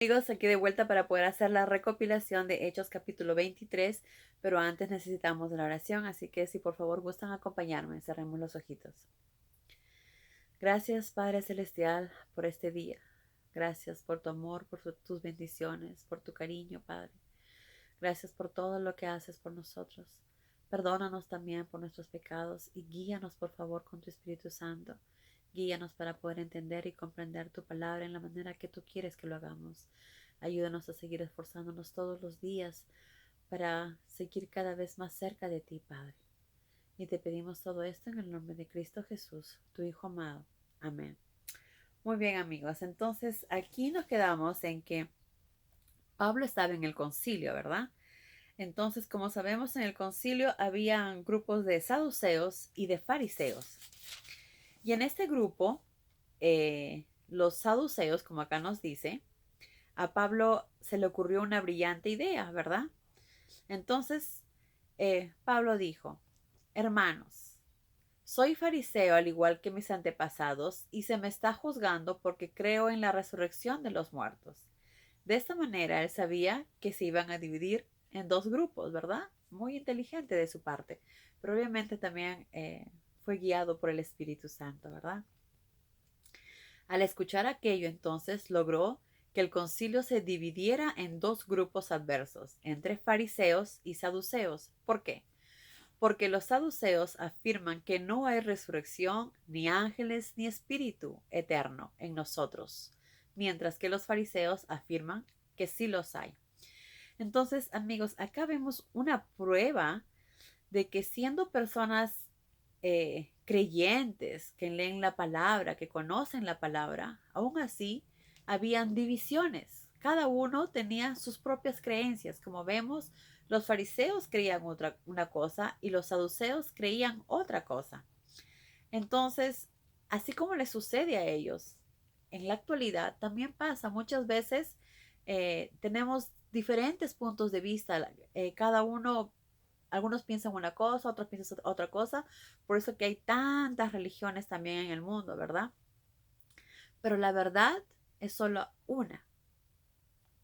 Amigos, aquí de vuelta para poder hacer la recopilación de Hechos capítulo 23, pero antes necesitamos la oración, así que si por favor gustan acompañarme, cerremos los ojitos. Gracias Padre Celestial por este día. Gracias por tu amor, por tus bendiciones, por tu cariño, Padre. Gracias por todo lo que haces por nosotros. Perdónanos también por nuestros pecados y guíanos por favor con tu Espíritu Santo. Guíanos para poder entender y comprender tu palabra en la manera que tú quieres que lo hagamos. Ayúdanos a seguir esforzándonos todos los días para seguir cada vez más cerca de ti, Padre. Y te pedimos todo esto en el nombre de Cristo Jesús, tu Hijo amado. Amén. Muy bien, amigos. Entonces, aquí nos quedamos en que Pablo estaba en el concilio, ¿verdad? Entonces, como sabemos, en el concilio habían grupos de saduceos y de fariseos. Y en este grupo, los saduceos, como acá nos dice, a Pablo se le ocurrió una brillante idea, ¿verdad? Entonces, Pablo dijo, hermanos, soy fariseo al igual que mis antepasados y se me está juzgando porque creo en la resurrección de los muertos. De esta manera él sabía que se iban a dividir en dos grupos, ¿verdad? Muy inteligente de su parte, pero obviamente también fue guiado por el Espíritu Santo, ¿verdad? Al escuchar aquello, entonces logró que el concilio se dividiera en dos grupos adversos, entre fariseos y saduceos. ¿Por qué? Porque los saduceos afirman que no hay resurrección, ni ángeles, ni espíritu eterno en nosotros, mientras que los fariseos afirman que sí los hay. Entonces, amigos, acá vemos una prueba de que siendo personas creyentes, que leen la palabra, que conocen la palabra, aún así habían divisiones. Cada uno tenía sus propias creencias. Como vemos, los fariseos creían una cosa y los saduceos creían otra cosa. Entonces, así como les sucede a ellos, en la actualidad también pasa. Muchas veces tenemos diferentes puntos de vista. Cada uno, algunos piensan una cosa, otros piensan otra cosa. Por eso que hay tantas religiones también en el mundo, ¿verdad? Pero la verdad es solo una.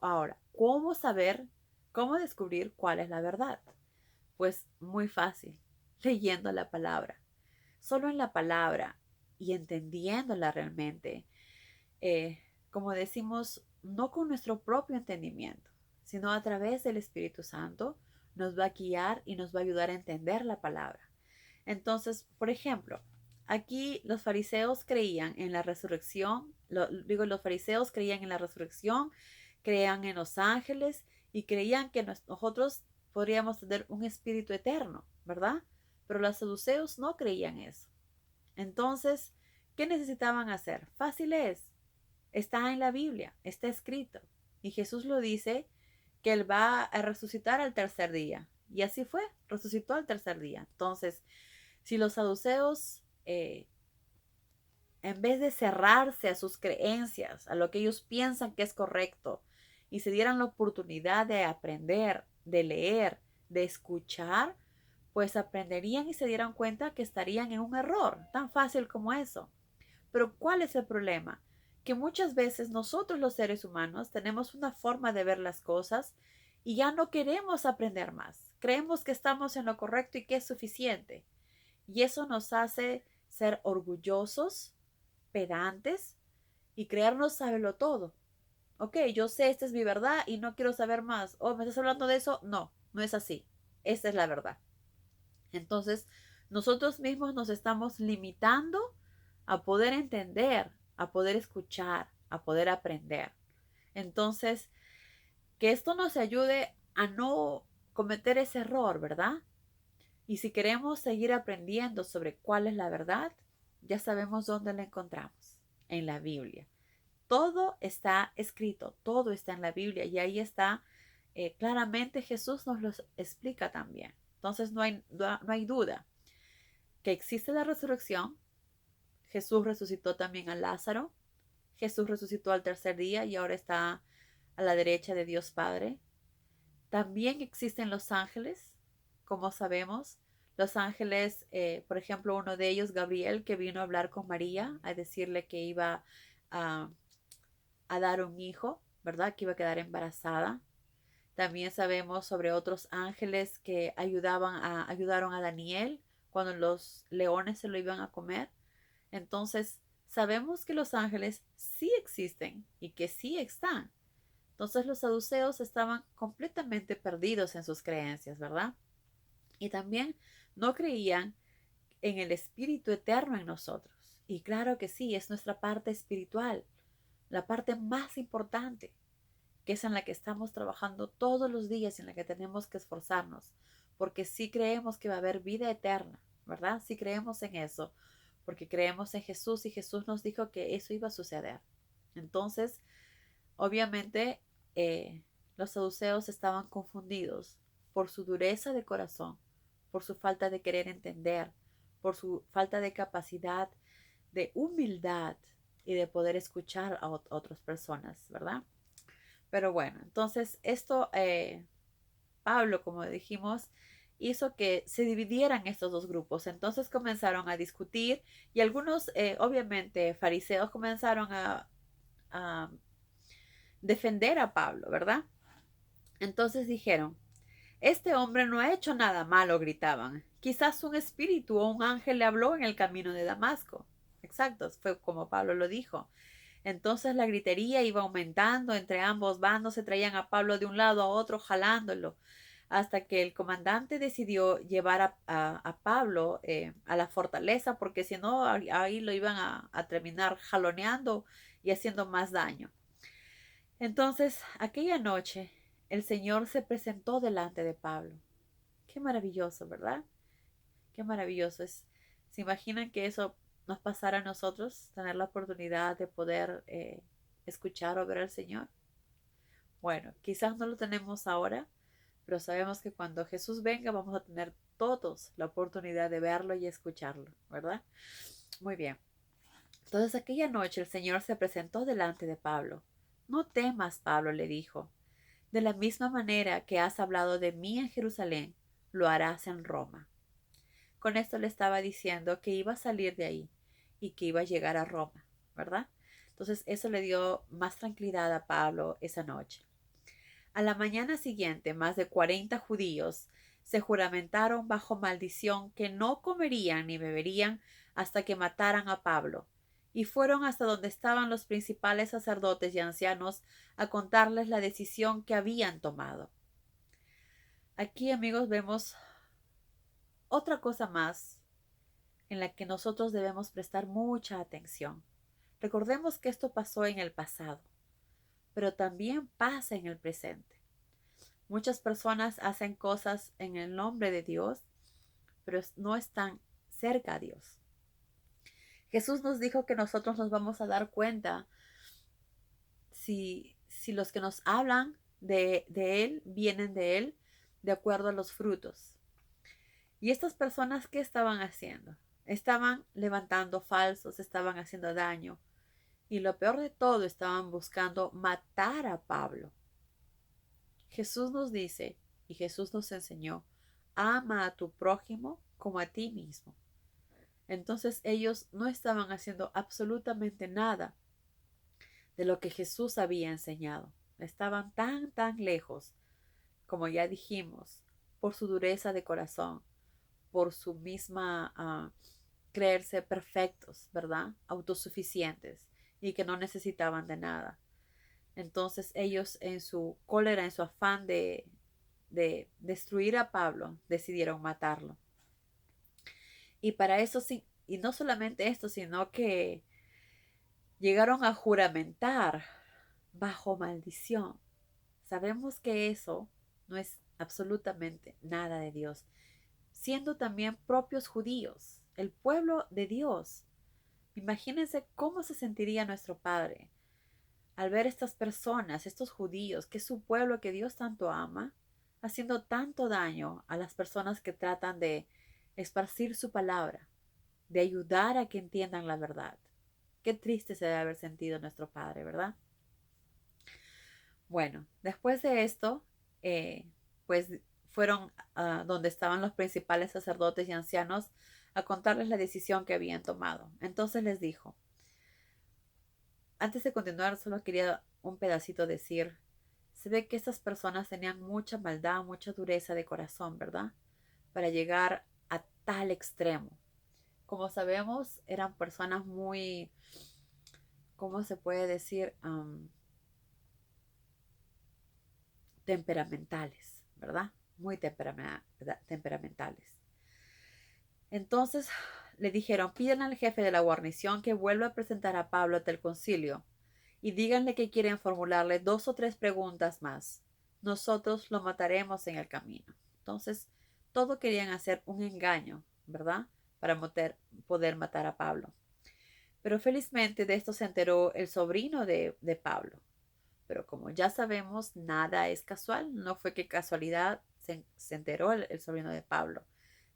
Ahora, ¿cómo saber, cómo descubrir cuál es la verdad? Pues muy fácil, leyendo la palabra. Solo en la palabra y entendiéndola realmente, eh, como decimos, no con nuestro propio entendimiento, sino a través del Espíritu Santo, nos va a guiar y nos va a ayudar a entender la palabra. Entonces, por ejemplo, aquí los fariseos creían en la resurrección, los fariseos creían en la resurrección, creían en los ángeles y creían que nosotros podríamos tener un espíritu eterno, ¿verdad? Pero los saduceos no creían eso. Entonces, ¿qué necesitaban hacer? Fácil es. Está en la Biblia, está escrito. Y Jesús lo dice que Él va a resucitar al tercer día. Y así fue, resucitó al tercer día. Entonces, si los saduceos, en vez de cerrarse a sus creencias, a lo que ellos piensan que es correcto, y se dieran la oportunidad de aprender, de leer, de escuchar, pues aprenderían y se dieran cuenta que estarían en un error, tan fácil como eso. Pero ¿cuál es el problema? Que muchas veces nosotros los seres humanos tenemos una forma de ver las cosas y ya no queremos aprender más. Creemos que estamos en lo correcto y que es suficiente. Y eso nos hace ser orgullosos, pedantes y creernos saberlo todo. Ok, yo sé, esta es mi verdad y no quiero saber más. Oh, ¿me estás hablando de eso? No, no es así. Esta es la verdad. Entonces, nosotros mismos nos estamos limitando a poder entender, a poder escuchar, a poder aprender. Entonces, que esto nos ayude a no cometer ese error, ¿verdad? Y si queremos seguir aprendiendo sobre cuál es la verdad, ya sabemos dónde la encontramos, en la Biblia. Todo está escrito, todo está en la Biblia y ahí está claramente Jesús nos lo explica también. Entonces no hay duda que existe la resurrección. Jesús resucitó también a Lázaro. Jesús resucitó al tercer día y ahora está a la derecha de Dios Padre. También existen los ángeles, como sabemos. Los ángeles, por ejemplo, uno de ellos, Gabriel, que vino a hablar con María, a decirle que iba a, a dar un hijo. ¿verdad? Que iba a quedar embarazada. También sabemos sobre otros ángeles que ayudaron a Daniel cuando los leones se lo iban a comer. Entonces, sabemos que los ángeles sí existen y que sí están. Entonces, los saduceos estaban completamente perdidos en sus creencias, ¿verdad? Y también no creían en el espíritu eterno en nosotros. Y claro que sí, es nuestra parte espiritual, la parte más importante, que es en la que estamos trabajando todos los días, en la que tenemos que esforzarnos, porque sí creemos que va a haber vida eterna, ¿verdad? Sí creemos en eso, porque creemos en Jesús y Jesús nos dijo que eso iba a suceder. Entonces, obviamente, los saduceos estaban confundidos por su dureza de corazón, por su falta de querer entender, por su falta de capacidad de humildad y de poder escuchar a otras personas, ¿verdad? Pero bueno, entonces esto, Pablo, como dijimos, hizo que se dividieran estos dos grupos. Entonces comenzaron a discutir y algunos, obviamente, fariseos comenzaron a defender a Pablo, ¿verdad? Entonces dijeron, este hombre no ha hecho nada malo, gritaban. Quizás un espíritu o un ángel le habló en el camino de Damasco. Exacto, fue como Pablo lo dijo. Entonces la gritería iba aumentando entre ambos bandos, se traían a Pablo de un lado a otro jalándolo, hasta que el comandante decidió llevar a Pablo a la fortaleza, porque si no, ahí lo iban a terminar jaloneando y haciendo más daño. Entonces, aquella noche, el Señor se presentó delante de Pablo. Qué maravilloso, ¿verdad? Qué maravilloso es. ¿Se imaginan que eso nos pasara a nosotros? Tener la oportunidad de poder escuchar o ver al Señor. Bueno, quizás no lo tenemos ahora, pero sabemos que cuando Jesús venga vamos a tener todos la oportunidad de verlo y escucharlo, ¿verdad? Muy bien. Entonces aquella noche el Señor se presentó delante de Pablo. No temas, Pablo le dijo. De la misma manera que has hablado de mí en Jerusalén, lo harás en Roma. Con esto le estaba diciendo que iba a salir de ahí y que iba a llegar a Roma, ¿verdad? Entonces eso le dio más tranquilidad a Pablo esa noche. A la mañana siguiente, más de 40 judíos se juramentaron bajo maldición que no comerían ni beberían hasta que mataran a Pablo, y fueron hasta donde estaban los principales sacerdotes y ancianos a contarles la decisión que habían tomado. Aquí, amigos, vemos otra cosa más en la que nosotros debemos prestar mucha atención. Recordemos que esto pasó en el pasado, pero también pasa en el presente. Muchas personas hacen cosas en el nombre de Dios, pero no están cerca a Dios. Jesús nos dijo que nosotros nos vamos a dar cuenta si los que nos hablan de Él vienen de Él de acuerdo a los frutos. Y estas personas, ¿qué estaban haciendo? Estaban levantando falsos, estaban haciendo daño. Y lo peor de todo, estaban buscando matar a Pablo. Jesús nos dice, y Jesús nos enseñó, ama a tu prójimo como a ti mismo. Entonces ellos no estaban haciendo absolutamente nada de lo que Jesús había enseñado. Estaban tan lejos, como ya dijimos, por su dureza de corazón, por su misma creerse perfectos, ¿verdad? Autosuficientes y que no necesitaban de nada. Entonces ellos en su cólera, en su afán de destruir a Pablo, decidieron matarlo. Y para eso sí, y no solamente esto, sino que llegaron a juramentar bajo maldición. Sabemos que eso no es absolutamente nada de Dios, siendo también propios judíos, el pueblo de Dios. Imagínense cómo se sentiría nuestro Padre al ver estas personas, estos judíos, que es su pueblo que Dios tanto ama, haciendo tanto daño a las personas que tratan de esparcir su palabra, de ayudar a que entiendan la verdad. Qué triste se debe haber sentido nuestro Padre, ¿verdad? Bueno, después de esto, pues fueron donde estaban los principales sacerdotes y ancianos a contarles la decisión que habían tomado. Entonces les dijo, antes de continuar, solo quería un pedacito decir, se ve que estas personas tenían mucha maldad, mucha dureza de corazón, ¿verdad? Para llegar a tal extremo. Como sabemos, eran personas muy, ¿cómo se puede decir? Temperamentales, ¿verdad? Muy temperamentales. Entonces le dijeron, piden al jefe de la guarnición que vuelva a presentar a Pablo ante el concilio y díganle que quieren formularle 2 o 3 preguntas más. Nosotros lo mataremos en el camino. Entonces, todo querían hacer un engaño, ¿verdad? Para poder matar a Pablo. Pero felizmente de esto se enteró el sobrino de Pablo. Pero como ya sabemos, nada es casual. No fue que casualidad se enteró el sobrino de Pablo,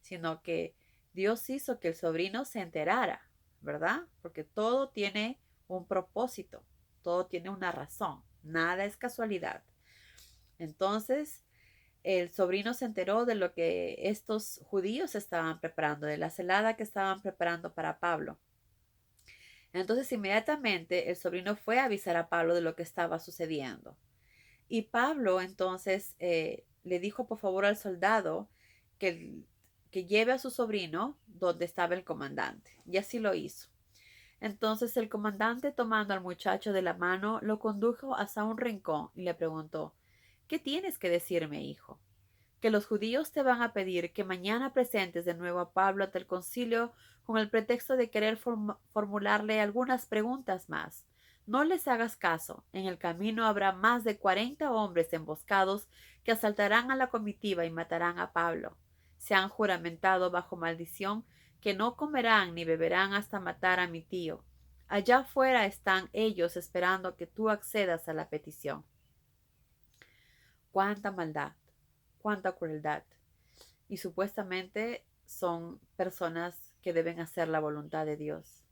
sino que Dios hizo que el sobrino se enterara, ¿verdad? Porque todo tiene un propósito, todo tiene una razón, nada es casualidad. Entonces, el sobrino se enteró de lo que estos judíos estaban preparando, de la celada que estaban preparando para Pablo. Entonces, inmediatamente el sobrino fue a avisar a Pablo de lo que estaba sucediendo. Y Pablo entonces le dijo por favor al soldado que lleve a su sobrino donde estaba el comandante. Y así lo hizo. Entonces el comandante, tomando al muchacho de la mano, lo condujo hasta un rincón y le preguntó, ¿qué tienes que decirme, hijo? Que los judíos te van a pedir que mañana presentes de nuevo a Pablo ante el concilio con el pretexto de querer formularle algunas preguntas más. No les hagas caso. En el camino habrá más de 40 hombres emboscados que asaltarán a la comitiva y matarán a Pablo. Se han juramentado bajo maldición que no comerán ni beberán hasta matar a mi tío. Allá afuera están ellos esperando que tú accedas a la petición. Cuánta maldad, cuánta crueldad. Y supuestamente son personas que deben hacer la voluntad de Dios.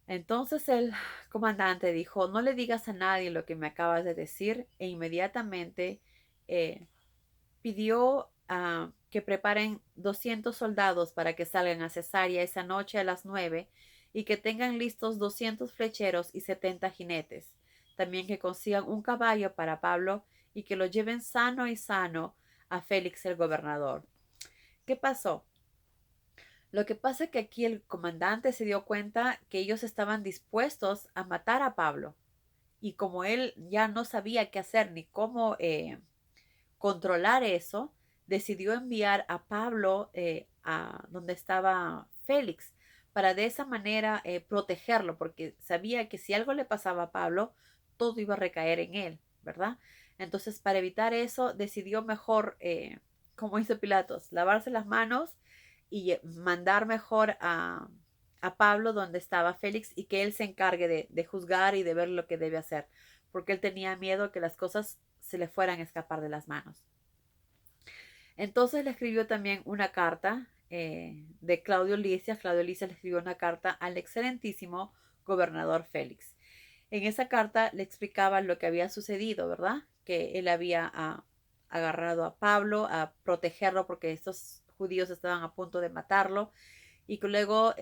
Entonces el comandante dijo, no le digas a nadie lo que me acabas de decir, e inmediatamente pidió que preparen 200 soldados para que salgan a Cesarea esa noche a las 9 y que tengan listos 200 flecheros y 70 jinetes. También que consigan un caballo para Pablo y que lo lleven sano y sano a Félix el gobernador. ¿Qué pasó? Lo que pasa es que aquí el comandante se dio cuenta que ellos estaban dispuestos a matar a Pablo. Y como él ya no sabía qué hacer ni cómo controlar eso, decidió enviar a Pablo a donde estaba Félix para de esa manera protegerlo, porque sabía que si algo le pasaba a Pablo, todo iba a recaer en él, ¿verdad? Entonces, para evitar eso, decidió mejor, como hizo Pilatos, lavarse las manos y mandar mejor a Pablo donde estaba Félix y que él se encargue de juzgar y de ver lo que debe hacer, porque él tenía miedo que las cosas se le fueran a escapar de las manos. Entonces le escribió también una carta de Claudio Lisias. Claudio Lisias le escribió una carta al excelentísimo gobernador Félix. En esa carta le explicaba lo que había sucedido, ¿verdad? Que él había agarrado a Pablo a protegerlo porque estos judíos estaban a punto de matarlo y que luego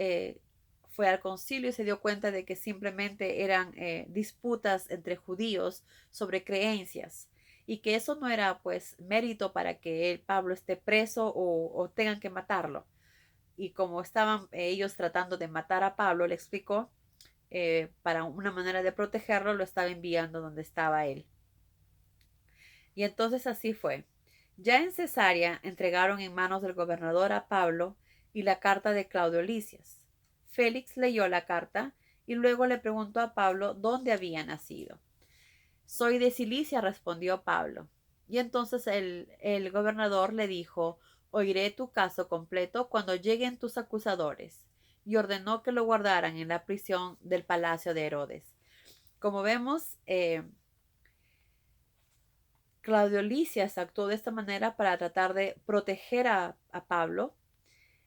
fue al concilio y se dio cuenta de que simplemente eran disputas entre judíos sobre creencias y que eso no era pues mérito para que Pablo esté preso o tengan que matarlo. Y como estaban ellos tratando de matar a Pablo, le explicó, para una manera de protegerlo, lo estaba enviando donde estaba él. Y entonces así fue. Ya en Cesarea entregaron en manos del gobernador a Pablo y la carta de Claudio Lisias. Félix leyó la carta y luego le preguntó a Pablo dónde había nacido. Soy de Cilicia, respondió Pablo. Y entonces el gobernador le dijo, oiré tu caso completo cuando lleguen tus acusadores, y ordenó que lo guardaran en la prisión del palacio de Herodes. Como vemos, Claudio Lisias actuó de esta manera para tratar de proteger a Pablo.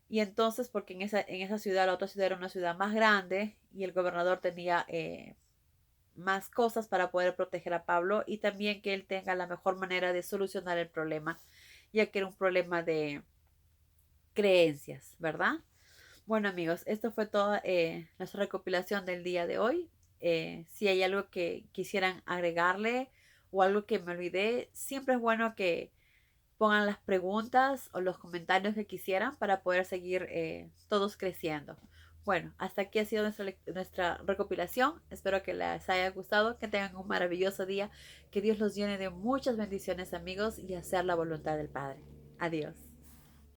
Y entonces, porque en esa ciudad, la otra ciudad era una ciudad más grande y el gobernador tenía más cosas para poder proteger a Pablo y también que él tenga la mejor manera de solucionar el problema, ya que era un problema de creencias, ¿verdad? Bueno amigos, esto fue toda nuestra recopilación del día de hoy. Si hay algo que quisieran agregarle o algo que me olvidé, siempre es bueno que pongan las preguntas o los comentarios que quisieran para poder seguir todos creciendo. Bueno, hasta aquí ha sido nuestra recopilación. Espero que les haya gustado, que tengan un maravilloso día, que Dios los llene de muchas bendiciones, amigos, y hacer la voluntad del Padre. Adiós.